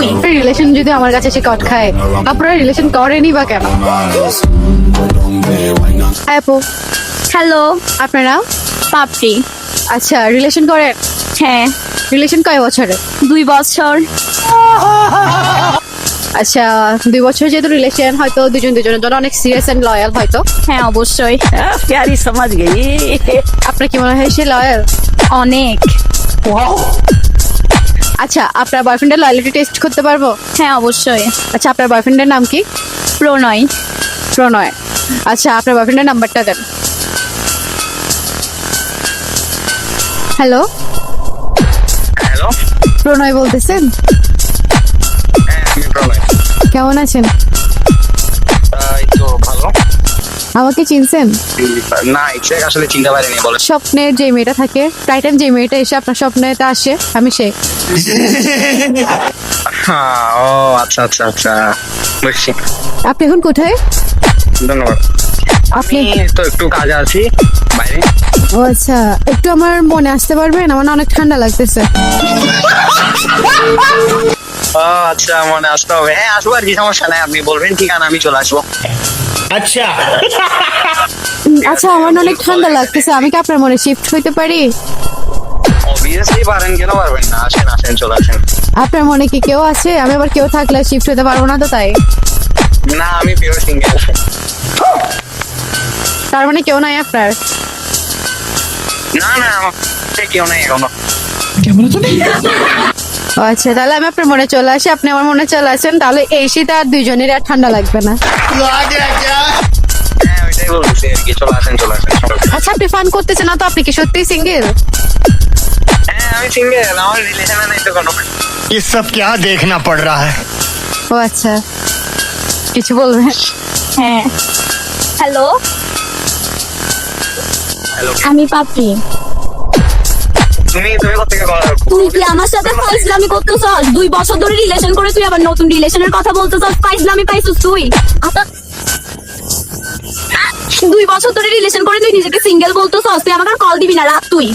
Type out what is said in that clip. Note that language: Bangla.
তুই। রিলেশন যদি আমার কাছে এসে কট খায়, আপনারা রিলেশন করেনই বা কেন? আপু, হ্যালো, আপনারা পাপড়ি। আচ্ছা রিলেশন করেন? হ্যাঁ, রিলেশন কয় বছরে? 2 বছর। আচ্ছা 2 বছর যেহেতু রিলেশন, হয়তো দুজন দুজনের জন্য অনেক সিরিয়াস এন্ড লয়াল হয়তো। হ্যাঁ অবশ্যই, प्यारी समझ गई। আপনার কি মনে হয় সে লয়াল? অনেক। আচ্ছা আপনার বয়ফ্রেন্ডের লয়ালিটি টেস্ট করতে পারবো? হ্যাঁ অবশ্যই। আচ্ছা আপনার বয়ফ্রেন্ডের নাম কি? প্রণয়। প্রণয়। আচ্ছা আপনার বয়ফ্রেন্ডের নাম্বারটা দেন। হ্যালো, হ্যালো, প্রণয় বলতেছেন? হ্যাঁ আমি প্রণয়। কেমন আছেন? এই তো ভালো। আমাকে চিনছেন? না এক্সাক্ট আসলে চিনতে পারিনি, বলে। স্বপ্নের যে মেয়েটা থাকে, প্রায় টাইম যে মেয়েটা এসে আপনার স্বপ্নেতে আসে, আমি সে। হ্যাঁ, ও আচ্ছা আচ্ছা আচ্ছা, বুঝছি। আপনি এখন কোথায়? ধন্যবাদ। আপনি আমি তো একটু কাজে আছি বাইরে। ও আচ্ছা, একটু আমার মনে আসতে পারবেন? আমার না অনেক ঠান্ডা লাগতেছে। ও আচ্ছা, মনে আসতে হবে। হ্যাঁ আসবো, আর কি সমস্যা নাই, আপনি বলবেন ঠিকানা, আমি চলে আসবো। अच्छा আচ্ছা আমার না অনেক ঠান্ডা লাগতেছে, আমি কি আপনার মনে শিফট হইতে পারি? অবভিয়াসলি পারেন, কেন পারবেন না? আসেন আসেন, চলে আসেন। আপনার মনে কি কেউ আছে? আমি আবার কেউ থাকলে শিফট হতে পারবো না তো, তাই। না আমি পিওর সিঙ্গেল। তার মানে কেউ নাই আপনার? না না, আমার কেউ নাই এখনো। ও আচ্ছা, তাহলে আমি আপনার মনে চলে আসি, আপনি আমার মনে চলে আসেন, তাহলে এই শীতে আর দুইজনের আর ঠান্ডা লাগবে না। হ্যাঁ ওইটাই বলছি আর কি, চলে আসেন চলে আসেন। আচ্ছা আপনি ফান করতেছেন না তো? আপনি কি সত্যিই সিঙ্গেল? হ্যাঁ আমি সিঙ্গেল, আমার রিলেশনে নাই তো কোনো। ये सब क्या देखना पड़ रहा है। ও আচ্ছা, কিছু বলবেন? হ্যাঁ, হ্যালো, হ্যালো, আমি পাপড়ি। তুমি কোথেকে তুই কি আমার সাথে ফাইজলামি করতেছস? 2 বছর ধরে রিলেশন করে তুই আবার নতুন রিলেশনের কথা বলতেছস? ফাইজলামি পাইছস তুই? 2 বছর ধরে রিলেশন করে তুই নিজেকে সিঙ্গেল বলতেছস? তুই আমাকে কল দিবি না, রাখ তুই।